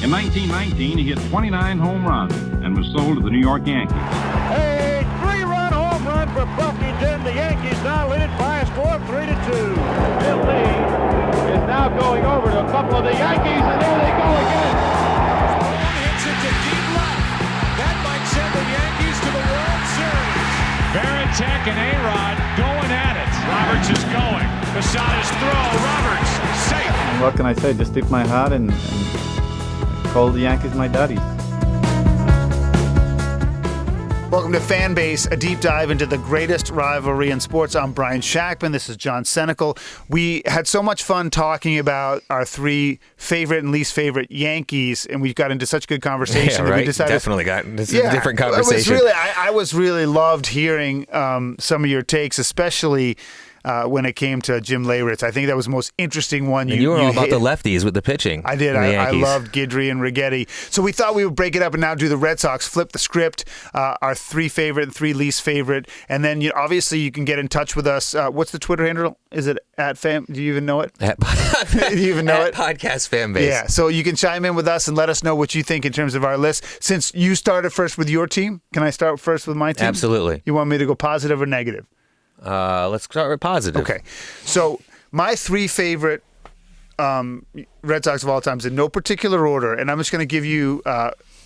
In 1919, he hit 29 home runs and was sold to the New York Yankees. A 3-run home run for Buffington. The Yankees now lead it by a score of 3-2. Bill Lee is now going over to a couple of the Yankees, and there they go again. Ball hits it to deep left. That might send the Yankees to the World Series. Varitek and A-Rod going at it. Roberts is going. Posada's throw. Roberts safe. And what can I say? Just tip my hat and call the Yankees my daddies. Welcome to Fanbase, a deep dive into the greatest rivalry in sports. I'm Brian Shackman. This is John Senecal. We had so much fun talking about our three favorite and least favorite Yankees, and we got into such good conversation. Yeah, right. That we decided, Definitely got this is a different conversation. I was really loved hearing some of your takes, especially when it came to Jim Leyritz. I think that was the most interesting one. You were all about the lefties with the pitching. I did. I loved Guidry and Righetti. So we thought we would break it up and now do the Red Sox, flip the script, our three favorite and three least favorite. And then obviously you can get in touch with us. What's the Twitter handle? Is it at Fam? Do you even know it? Do you even know it? Podcast Fanbase. Yeah. So you can chime in with us and let us know what you think in terms of our list. Since you started first with your team, can I start first with my team? Absolutely. You want me to go positive or negative? Let's start with positive. Okay. So my three favorite Red Sox of all time is in no particular order, and I'm just going to give you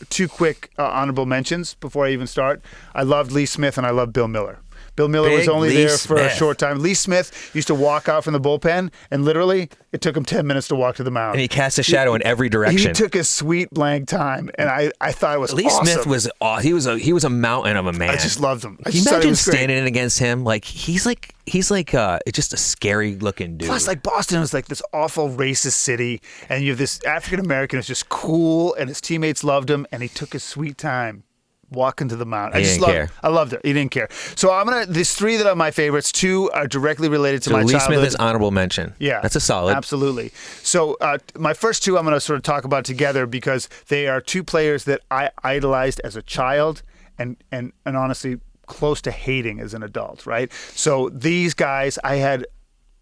two quick honorable mentions before I even start. I loved Lee Smith and I loved Bill Miller. Bill Miller was only there for a short time. Lee Smith used to walk out from the bullpen, and literally, it took him 10 minutes to walk to the mound. And he cast a shadow in every direction. He took his sweet blank time, and I thought it was Lee awesome. Smith was awesome. He was a mountain of a man. I just loved him. Can you imagine standing in against him? He's like just a scary looking dude. Plus, Boston was like this awful racist city, and you have this African American who's just cool, and his teammates loved him, and he took his sweet time walking to the mound. I loved it. He didn't care. So there's three that are my favorites. Two are directly related to my Lee childhood. Smith is honorable mention. Yeah. That's a solid. Absolutely. So my first two I'm going to sort of talk about together because they are two players that I idolized as a child and honestly close to hating as an adult, right? So these guys, I had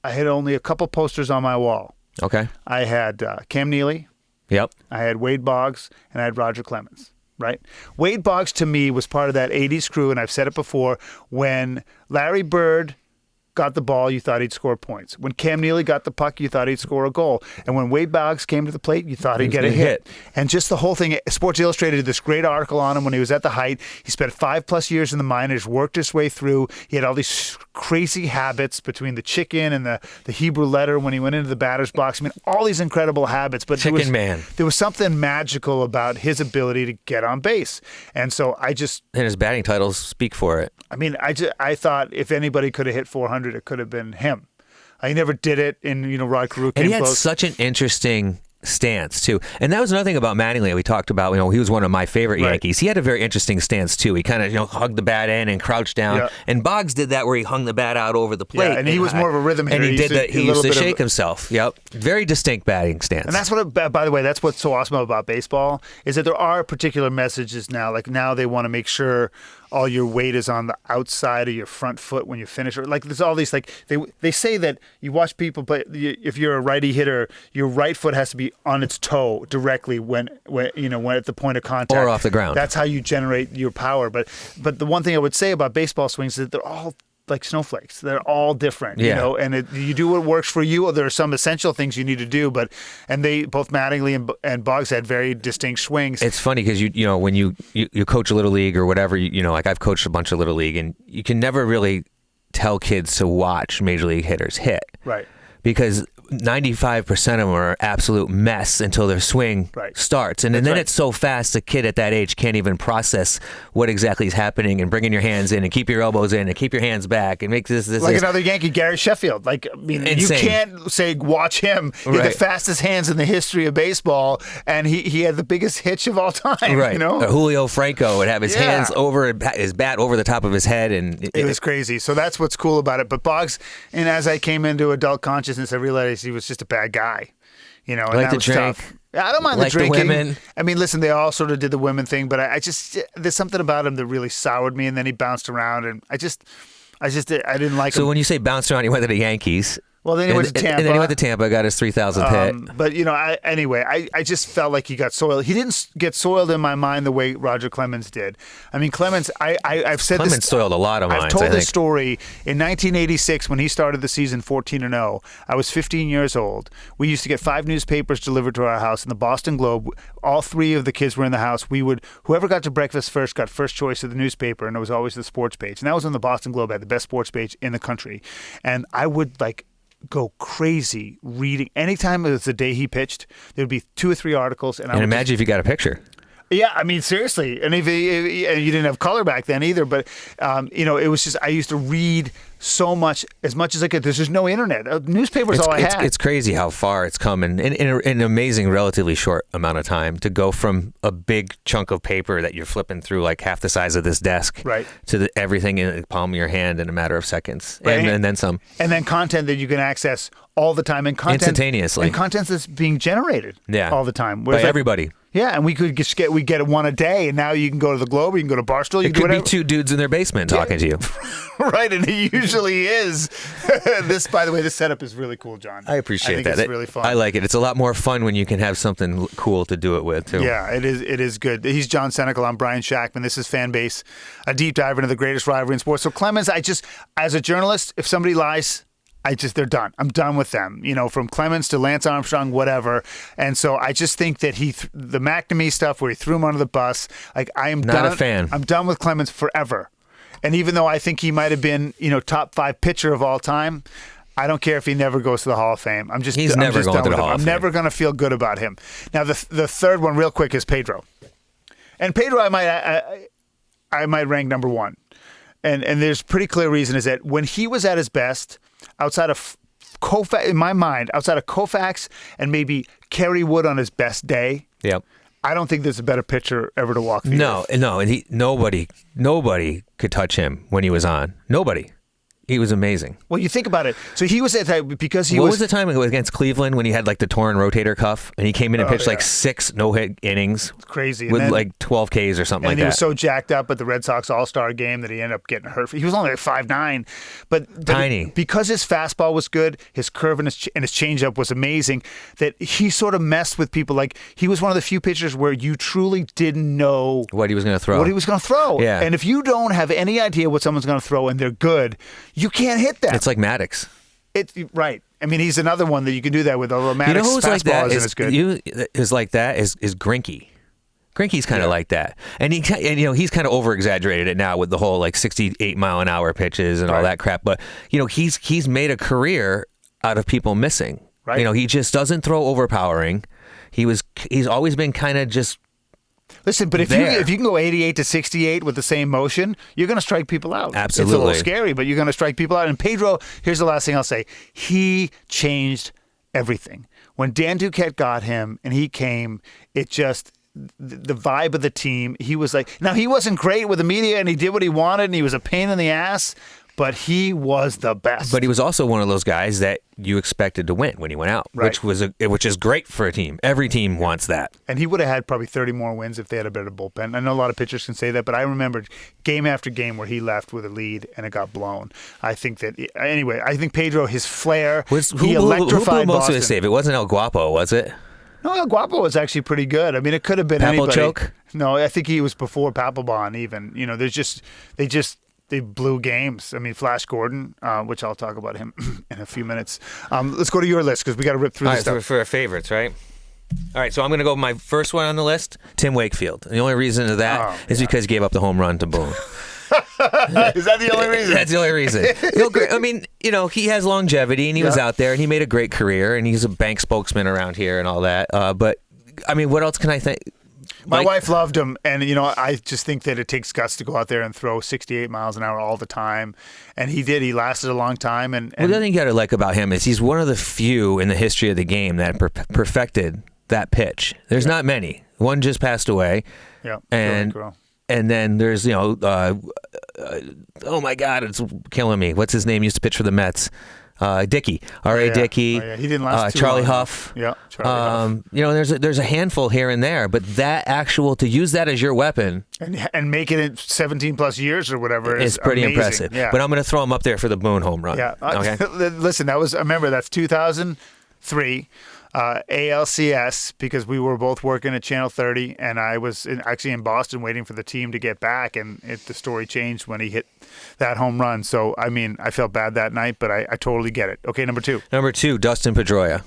only a couple posters on my wall. Okay. I had Cam Neely. Yep. I had Wade Boggs, and I had Roger Clemens. Right? Wade Boggs, to me, was part of that 80s crew, and I've said it before, when Larry Bird got the ball, you thought he'd score points. When Cam Neely got the puck, you thought he'd score a goal. And when Wade Boggs came to the plate, you thought he'd get a hit. And just the whole thing, Sports Illustrated did this great article on him when he was at the height. He spent 5+ years in the minors, worked his way through. He had all these crazy habits between the chicken and the Hebrew letter when he went into the batter's box. I mean, all these incredible habits. But there was something magical about his ability to get on base. And so and his batting titles speak for it. I mean, I thought if anybody could have hit 400, it could have been him. He never did it, and Rod Carew came close. And he had close. such an interesting stance too, and that was another thing about Mattingly we talked about. He was one of my favorite Yankees. He had a very interesting stance too. He kind of hugged the bat in and crouched down. Yeah. And Boggs did that where he hung the bat out over the plate. Yeah, and he was more of a rhythm hitter. And he used to shake himself. Yep, very distinct batting stance. And that's by the way, that's what's so awesome about baseball is that there are particular messages now. Like now they want to make sure all your weight is on the outside of your front foot when you finish. Or there's all these they say that you watch people play. If you're a righty hitter, your right foot has to be on its toe directly when at the point of contact or off the ground. That's how you generate your power. But the one thing I would say about baseball swings is that they're all like snowflakes. They're all different, and you do what works for you. There are some essential things you need to do, and they both Mattingly and Boggs had very distinct swings. It's funny because when you coach a little league or whatever, like I've coached a bunch of little league, and you can never really tell kids to watch major league hitters hit, right? Because 95% of them are absolute mess until their swing starts. And then it's so fast, a kid at that age can't even process what exactly is happening and bringing your hands in and keep your elbows in and keep your hands back and make this. Another Yankee, Gary Sheffield. You can't say watch him. He had the fastest hands in the history of baseball, and he had the biggest hitch of all time. Right. Julio Franco would have his hands over his bat over the top of his head. And it was crazy. So that's what's cool about it. But Boggs, and as I came into adult consciousness, I realized he was just a bad guy, and like that was tough. I don't mind like the drinking. The women. I mean, listen, they all sort of did the women thing, but there's something about him that really soured me, and then he bounced around, and I didn't like him. So when you say bounced around, he went to the Yankees. Well, then he went to Tampa. And then he went to Tampa, got his 3,000th hit. But, I just felt like he got soiled. He didn't get soiled in my mind the way Roger Clemens did. I mean, Clemens, I've said Clemens this. soiled a lot of minds, I've told this story in 1986 when he started the season 14-0. I was 15 years old. We used to get 5 newspapers delivered to our house in the Boston Globe. All 3 of the kids were in the house. Whoever got to breakfast first got first choice of the newspaper, and it was always the sports page. And that was when the Boston Globe had the best sports page in the country. And I would go crazy reading. Anytime it was the day he pitched, there would be 2 or 3 articles. And imagine if you got a picture. Yeah, I mean, seriously. And if you didn't have color back then either, but, it was just, I used to read so much as I could. There's just no internet. Newspapers all I had. It's crazy how far it's come in an amazing, relatively short amount of time to go from a big chunk of paper that you're flipping through like half the size of this desk to everything in the palm of your hand in a matter of seconds. Right. And then some. And then content that you can access all the time. And content, instantaneously. And content that's being generated all the time. By everybody. Yeah, and we get one a day, and now you can go to the Globe, you can go to Barstool. It could be 2 dudes in their basement talking to you. Right, and it usually is. By the way, this setup is really cool, John. I appreciate that. It's really fun. I like it. It's a lot more fun when you can have something cool to do it with, too. Yeah, it is good. He's John Senecal. I'm Brian Shackman. This is Fanbase, a deep dive into the greatest rivalry in sports. So, Clemens, as a journalist, if somebody lies, they're done. I'm done with them. From Clemens to Lance Armstrong, whatever. And so I just think that the McNamee stuff where he threw him under the bus, I am not a fan. I'm done with Clemens forever. And even though I think he might have been, top 5 pitcher of all time, I don't care if he never goes to the Hall of Fame. He's never going to the Hall of Fame. I'm never going to feel good about him. Now, the third one, real quick, is Pedro. And Pedro, I might rank number 1. And there's pretty clear reason is that when he was at his best, outside of Koufax, in my mind, outside of Koufax and maybe Kerry Wood on his best day, I don't think there's a better pitcher ever to walk the earth. No, and nobody could touch him when he was on. Nobody. He was amazing. Well, you think about it. So he was because he What was the time against Cleveland when he had the torn rotator cuff and he came in and pitched 6 no-hit innings? It's crazy. With 12 Ks or something like that. And he was so jacked up at the Red Sox All-Star game that he ended up getting hurt. He was only 5'9", but tiny. Because his fastball was good, his curve and his changeup was amazing, that he sort of messed with people. He was one of the few pitchers where you truly didn't know what he was going to throw. Yeah. And if you don't have any idea what someone's going to throw and they're good, you can't hit that. It's like Maddox. Right. I mean, he's another one that you can do that with. Although Maddox's fastball isn't as good. Is like that is Greinke. Greinke's kind of like that, and he's kind of over exaggerated it now with the whole 68-mile-an-hour pitches and all that crap. But he's made a career out of people missing. Right. He just doesn't throw overpowering. He's always been kind of just. Listen, but if you can go 88 to 68 with the same motion, you're going to strike people out. Absolutely. It's a little scary, but you're going to strike people out. And Pedro, here's the last thing I'll say. He changed everything. When Dan Duquette got him and he came, it just, the vibe of the team, he was now he wasn't great with the media and he did what he wanted and he was a pain in the ass, but he was the best. But he was also one of those guys that you expected to win when he went out, which is great for a team. Every team wants that. And he would have had probably 30 more wins if they had a better bullpen. I know a lot of pitchers can say that, but I remember game after game where he left with a lead and it got blown. I think Pedro, his flair, he electrified who blew most Boston. of his save? It wasn't El Guapo, was it? No, El Guapo was actually pretty good. I mean, it could have been anybody. Choke? No, I think he was before Papelbon even. They blew games. I mean, Flash Gordon, which I'll talk about him in a few minutes. Let's go to your list because we got to rip through this stuff. For our favorites, right? All right, so I'm going to go with my first one on the list, Tim Wakefield. And the only reason of that is because he gave up the home run to Boone. Is that the only reason? That's the only reason. I mean, he has longevity, and he was out there, and he made a great career, and he's a bank spokesman around here and all that. But, I mean, what else can I think? My wife loved him, and I just think that it takes guts to go out there and throw 68 miles an hour all the time, and he did. He lasted a long time. And the other thing you got to like about him is he's one of the few in the history of the game that perfected that pitch. There's not many. One just passed away. Yeah, and then there's oh my God, it's killing me. What's his name? He used to pitch for the Mets. Dickey, R.A. Dickey. Oh, yeah. He didn't last too Charlie long. Huff. Yeah, Charlie Huff. You know, there's a handful here and there, but to use that as your weapon and make it in 17+ years or whatever is pretty amazing. impressive. Yeah. But I'm going to throw him up there for the Boone home run. Yeah. Okay. Listen, I remember that's 2003. ALCS, because we were both working at Channel 30, and I was actually in Boston waiting for the team to get back, and the story changed when he hit that home run. So, I mean, I felt bad that night, but I totally get it. Okay, number 2. Number 2, Dustin Pedroia.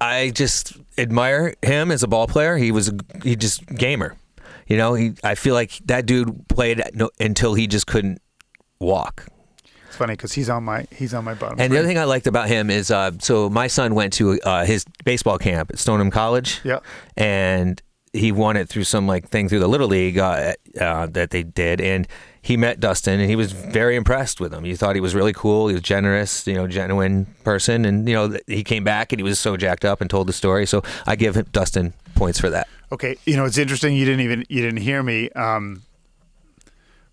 I just admire him as a ball player. He just gamer. You know, I feel like that dude played until he just couldn't walk. It's funny because he's on my bottom. And the other thing I liked about him is, so my son went to his baseball camp at Stoneham College. Yeah. And he won it through some thing through the Little League that they did, and he met Dustin, and he was very impressed with him. He thought he was really cool. He was generous, genuine person, and he came back and he was so jacked up and told the story. So I give Dustin points for that. Okay, it's interesting. You didn't hear me,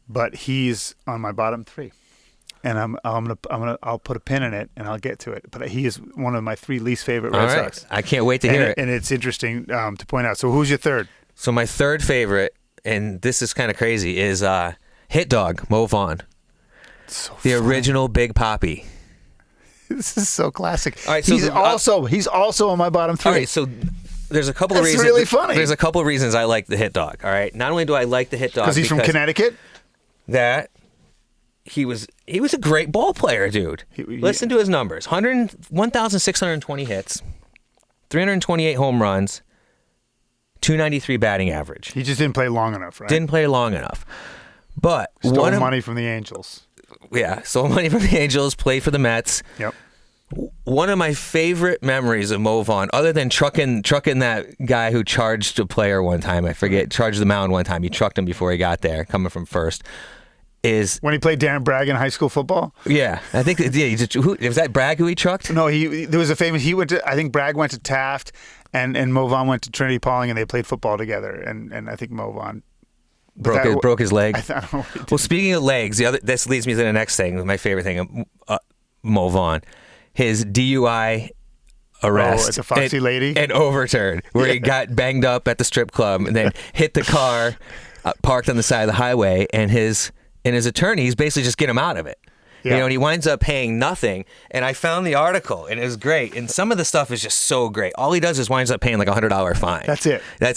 but he's on my bottom 3. And I'll put a pin in it and I'll get to it. But he is one of my 3 least favorite Red Sox. I can't wait to hear it. And it's interesting to point out. So who's your third? So my third favorite, and this is kind of crazy, is Hit Dog, Mo Vaughn. So the original Big Papi. This is so classic. All right, so he's also on my bottom 3. All right, so there's a couple of reasons. That's really funny. There's a couple of reasons I like the Hit Dog. All right, not only do I like the Hit Dog because he's from Connecticut. That he was a great ball player, dude. Listen to his numbers: 1,620 hits, 328 home runs, 293 batting average. He just didn't play long enough, right? Didn't play long enough. But stole money from the Angels. Yeah, stole money from the Angels. Played for the Mets. Yep. One of my favorite memories of Mo Vaughn, other than trucking that guy who charged a player one time, charged the mound one time. He trucked him before he got there, coming from first. Is when he played Darren Bragg in high school football? Yeah, I think was that Bragg who he trucked? No, there was a famous. I think Bragg went to Taft, and Mo Vaughn went to Trinity Pawling, and they played football together. And I think Mo Vaughn broke his leg. I don't know well, speaking of legs, this leads me to the next thing. My favorite thing of Mo Vaughn, his DUI arrest at the Foxy Lady and overturn, where he got banged up at the strip club and then hit the car parked on the side of the highway, and his attorneys basically just get him out of it. Yeah. And he winds up paying nothing. And I found the article, and it was great. And some of the stuff is just so great. All he does is winds up paying like $100 fine. That's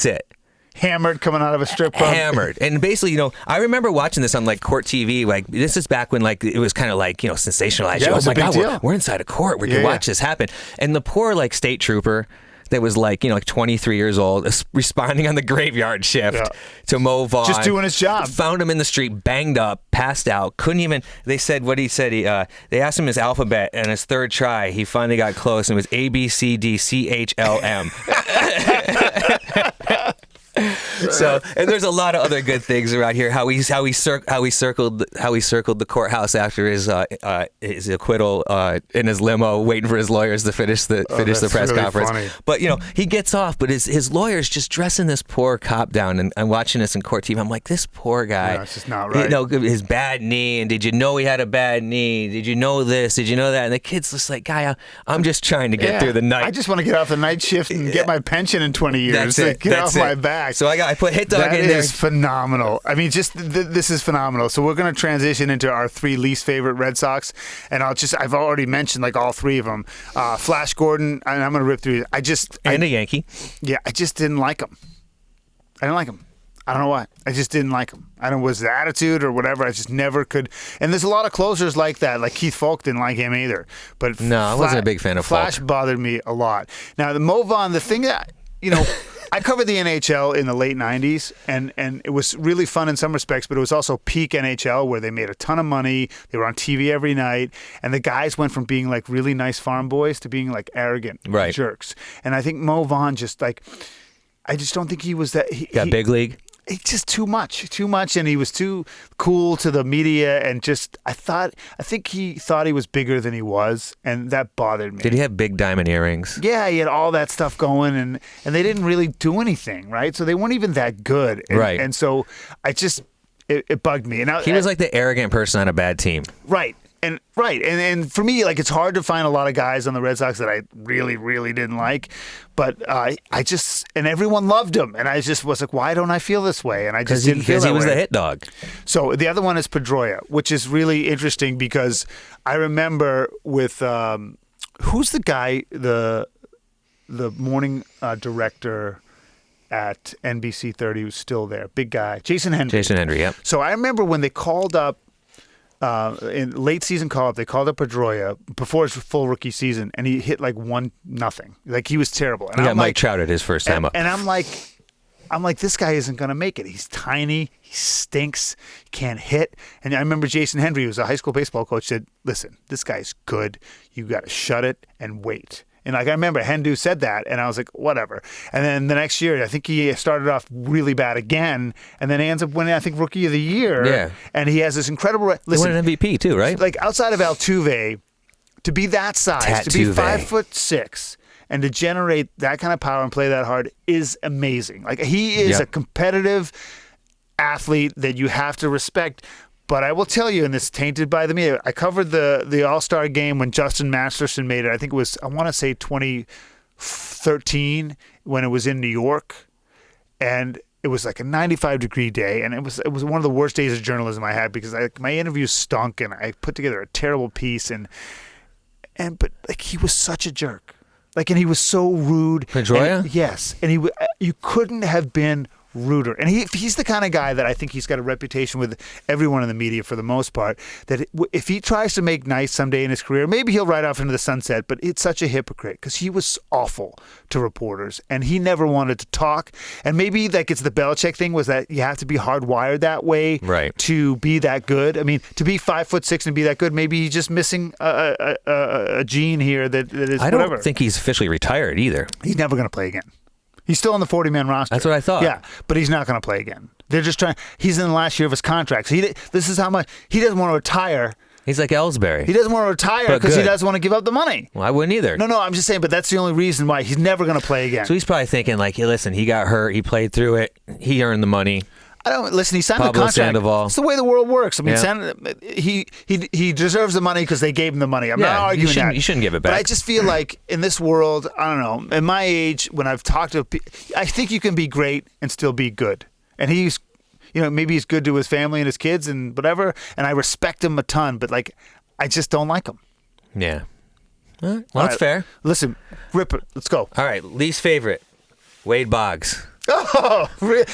it. Hammered coming out of a strip club. Hammered. And basically, I remember watching this on Court TV. This is back when it was kind of sensationalized. Yeah, it was oh a my big God, deal. we're inside a court. We can watch this happen. And the poor state trooper that was 23 years old, responding on the graveyard shift to Mo Vaughn. Just doing his job. Found him in the street, banged up, passed out, couldn't even, they said what he said, they asked him his alphabet, and his third try, he finally got close, and it was ABCDCHLM. So, and there's a lot of other good things around here. How he circled the courthouse after his acquittal in his limo, waiting for his lawyers to finish the press really conference. Funny. But he gets off, but his lawyers just dressing this poor cop down. And I'm watching this in court TV. I'm like, this poor guy. No, it's just not right. His bad knee, and did you know he had a bad knee? Did you know this? Did you know that? And the kid's just like, guy, I'm just trying to get through the night. I just want to get off the night shift and get my pension in 20 years. That's it. Get off my back. So I put Hit Dog in there. That is phenomenal. I mean, this is phenomenal. So we're going to transition into our 3 least favorite Red Sox, and I've already mentioned all 3 of them. Flash Gordon, and I'm going to rip through. A Yankee. Yeah, I just didn't like him. I don't know why. I just didn't like him. I don't know, was the attitude or whatever. I just never could. And there's a lot of closers like that. Like Keith Falk didn't like him either. But no, I wasn't a big fan of Flash. Falk. Bothered me a lot. Now the Mo Vaughn, the thing that I covered the NHL in the late 90s, and it was really fun in some respects, but it was also peak NHL where they made a ton of money. They were on TV every night, and the guys went from being really nice farm boys to being arrogant jerks. And I think Mo Vaughn just I just don't think he was that. He got big league. It's just too much, and he was too cool to the media, and just I think he thought he was bigger than he was, and that bothered me. Did he have big diamond earrings? Yeah, he had all that stuff going, and they didn't really do anything, right? So they weren't even that good, right? And so it bugged me. And he was like the arrogant person on a bad team, right? And for me, like, it's hard to find a lot of guys on the Red Sox that I really, really didn't like. But and everyone loved him. And I just was like, why don't I feel this way? And I just didn't feel that way. Because he was the hit dog. So the other one is Pedroia, which is really interesting because I remember with, who's the guy, the morning director at NBC 30 who's still there, big guy, Jason Hendry, yep. So I remember when they called up, in late season call-up, they called up Pedroia before his full rookie season, and he hit like 1-0. Like, he was terrible. And He got Mike Trout at his first time up. And I'm like, this guy isn't going to make it. He's tiny. He stinks. He can't hit. And I remember Jason Hendry, who was a high school baseball coach, said, listen, this guy's good. You got to shut it and wait. And like, I remember Hendu said that, and I was like, whatever. And then the next year, I think he started off really bad again, and then he ends up winning, I think, Rookie of the Year. Yeah. And he has this incredible... He won an MVP too, right? Like, outside of Altuve, to be that size, to be 5'6", and to generate that kind of power and play that hard is amazing. Like, he is a competitive athlete that you have to respect. But I will tell you, and this is tainted by the media, I covered the All-Star game when Justin Masterson made it. I think it was, I want to say 2013 when it was in New York. And it was like a 95-degree day. And it was one of the worst days of journalism I had because my interviews stunk and I put together a terrible piece. But like, he was such a jerk. Like, and he was so rude. Pedroia? Yes. And you couldn't have been ruder. And he's the kind of guy that I think he's got a reputation with everyone in the media for the most part, that if he tries to make nice someday in his career, maybe he'll ride off into the sunset, but it's such a hypocrite because he was awful to reporters and he never wanted to talk. And maybe like it's the Belichick thing, was that you have to be hardwired that way to be that good. I mean, to be 5'6" and be that good, maybe he's just missing a gene here that is I whatever. don't think he's officially retired either. He's never going to play again. He's still on the 40-man roster. That's what I thought. Yeah, but he's not going to play again. They're just trying. He's in the last year of his contract. So this is how much he doesn't want to retire. He's like Ellsbury. He doesn't want to retire because he doesn't want to give up the money. Well, I wouldn't either. No, I'm just saying. But that's the only reason why he's never going to play again. So he's probably thinking like, hey, listen, he got hurt. He played through it. He earned the money. I don't listen. He signed Pablo the contract. Sandoval. It's the way the world works. I mean, he deserves the money because they gave him the money. I'm not arguing that. You shouldn't give it back. But I just feel like in this world, I don't know. At my age, when I've talked to people, I think you can be great and still be good. And he's, maybe he's good to his family and his kids and whatever. And I respect him a ton. But like, I just don't like him. Yeah. Well, that's fair. Listen, rip it. Let's go. All right. Least favorite, Wade Boggs. Oh,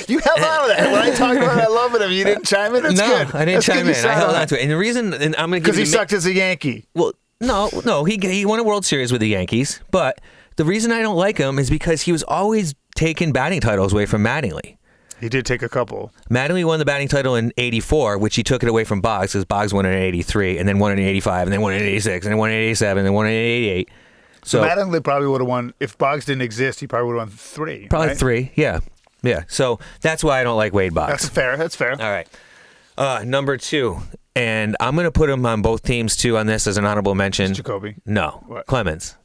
you held on to that. When I talked about I love it, you didn't chime in. That's good. I didn't chime in. I held on to it. And the reason, and I'm going to give you because he sucked as a Yankee. Well, no, he won a World Series with the Yankees. But the reason I don't like him is because he was always taking batting titles away from Mattingly. He did take a couple. Mattingly won the batting title in '84, which he took it away from Boggs because Boggs won it in '83, and then won it in '85, and then won it in '86, and then won it in '87, and then won it in '88. So Mattingly probably would have won if Boggs didn't exist. He probably would have won 3. Probably right? 3. Yeah. So that's why I don't like Wade Boggs. That's fair. All right. Number 2, and I'm going to put him on both teams too on this as an honorable mention. Jacoby. No, what? Clemens.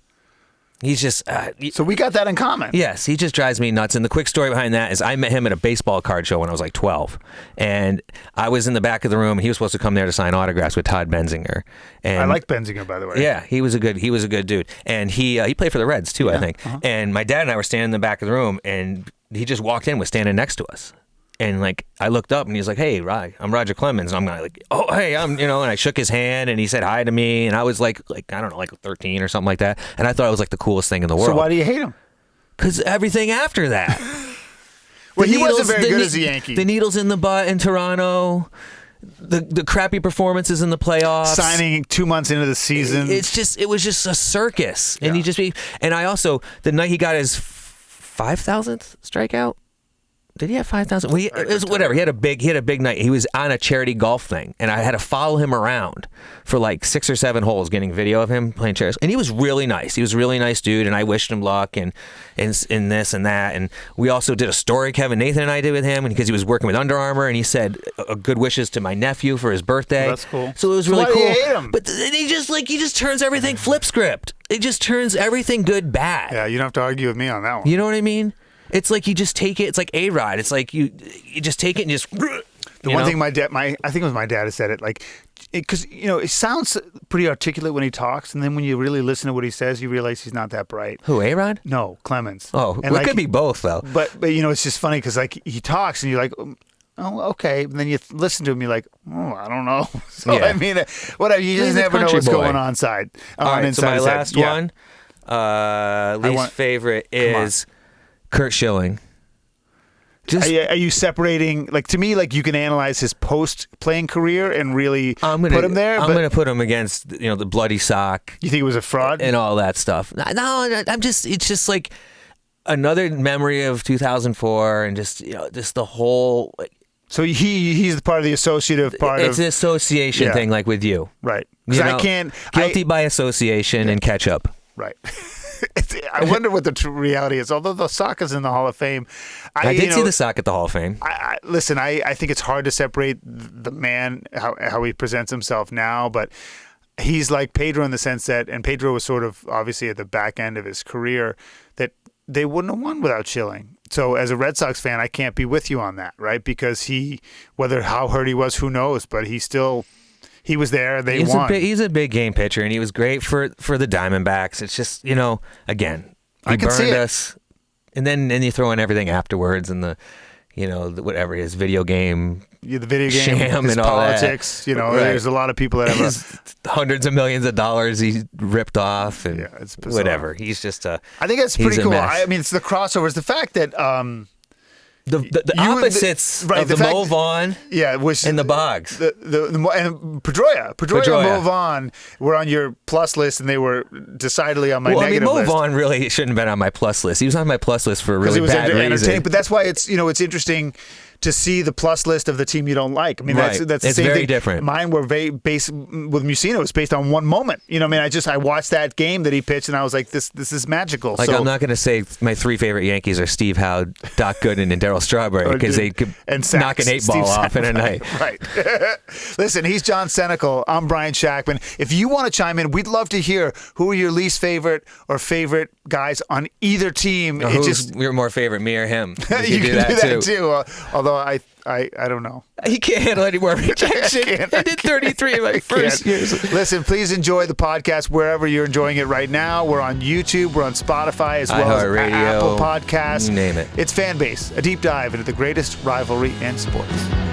He's just... so we got that in common. Yes, he just drives me nuts. And the quick story behind that is I met him at a baseball card show when I was like 12. And I was in the back of the room. He was supposed to come there to sign autographs with Todd Benzinger. And I like Benzinger, by the way. Yeah, he was a good dude. And he played for the Reds too, I think. Uh-huh. And my dad and I were standing in the back of the room, and he just walked in, was standing next to us. And like I looked up and he's like, "Hey, I'm Roger Clemens." And I'm like, "Oh, hey, and I shook his hand and he said hi to me, and I was like I don't know, like 13 or something like that. And I thought it was like the coolest thing in the world. So why do you hate him? Because everything after that. Well, he wasn't very good as a Yankee. The needles in the butt in Toronto. The crappy performances in the playoffs. Signing 2 months into the season. It was just a circus. And I also, the night he got his 5,000th strikeout. Did he have 5,000? Well, it was whatever. He had a big night. He was on a charity golf thing, and I had to follow him around for like 6 or 7 holes, getting video of him playing chairs. And he was really nice. He was a really nice dude, and I wished him luck and this and that. And we also did a story Kevin Nathan and I did with him, and because he was working with Under Armour, and he said good wishes to my nephew for his birthday. That's cool. So it was really cool. cool. Why do you hate him? But he just turns everything flip script. It just turns everything good bad. Yeah, you don't have to argue with me on that one. You know what I mean? It's like you just take it. It's like A-Rod. It's like you just take it and just... The one thing I think it was my dad who said it, like, because it sounds pretty articulate when he talks, and then when you really listen to what he says, you realize he's not that bright. Who, A-Rod? No, Clemens. Oh, and it could be both though. But it's just funny because like he talks and you're like, oh, okay, and then you listen to him, you're like, oh, I don't know. So Yeah. I mean, whatever. You just never know what's going on inside. All right, so my last one, least favorite is Curt Schilling. Are you separating, like, to me, like, you can analyze his post-playing career and really put him there? I'm going to put him against, the bloody sock. You think he was a fraud? And all that stuff. No, it's just like another memory of 2004 and just the whole. So he's part of the associative part It's an association thing, like with you. Right. Because I can't. Guilty by association and catch up. Right. I wonder what the true reality is. Although the sock is in the Hall of Fame, I did see the sock at the Hall of Fame. Listen, I think it's hard to separate the man, how he presents himself now, but he's like Pedro in the sense that, and Pedro was sort of obviously at the back end of his career, that they wouldn't have won without Schilling. So as a Red Sox fan, I can't be with you on that, right? Because how hurt he was, who knows, but he was there. They won. He's a big game pitcher, and he was great for the Diamondbacks. It's just, again, he burned us, and then you throw in everything afterwards, and the whatever his video game, the video game sham and all politics. That. There's a lot of people that have hundreds of millions of dollars he ripped off, and it's bizarre. whatever. He's just I think that's pretty cool. I mean, it's the crossovers. The fact that. The opposites of the Mo Vaughn and the Boggs. And Pedroia and Mo Vaughn were on your plus list, and they were decidedly on my negative list. Mo Vaughn really shouldn't have been on my plus list. He was on my plus list for a really bad reason. But that's why it's interesting to see the plus list of the team you don't like. I mean, that's the it's same very thing. Different. Mine were based with Musino. It's based on one moment. I watched that game that he pitched, and I was like, this is magical. Like, I'm not going to say my three favorite Yankees are Steve Howe, Doc Gooden, and Darryl Strawberry because they could knock an 8-ball off in a night. Right. Listen, he's John Senecal. I'm Brian Shackman. If you want to chime in, we'd love to hear who are your least favorite or favorite guys on either team. Who's your more favorite, me or him? You can do that too. Although I don't know. He can't handle any more rejection. I did 33 in my first years. Listen, please enjoy the podcast wherever you're enjoying it right now. We're on YouTube. We're on Spotify as well as Radio, Apple Podcasts. You name it. It's Fanbase, a deep dive into the greatest rivalry in sports.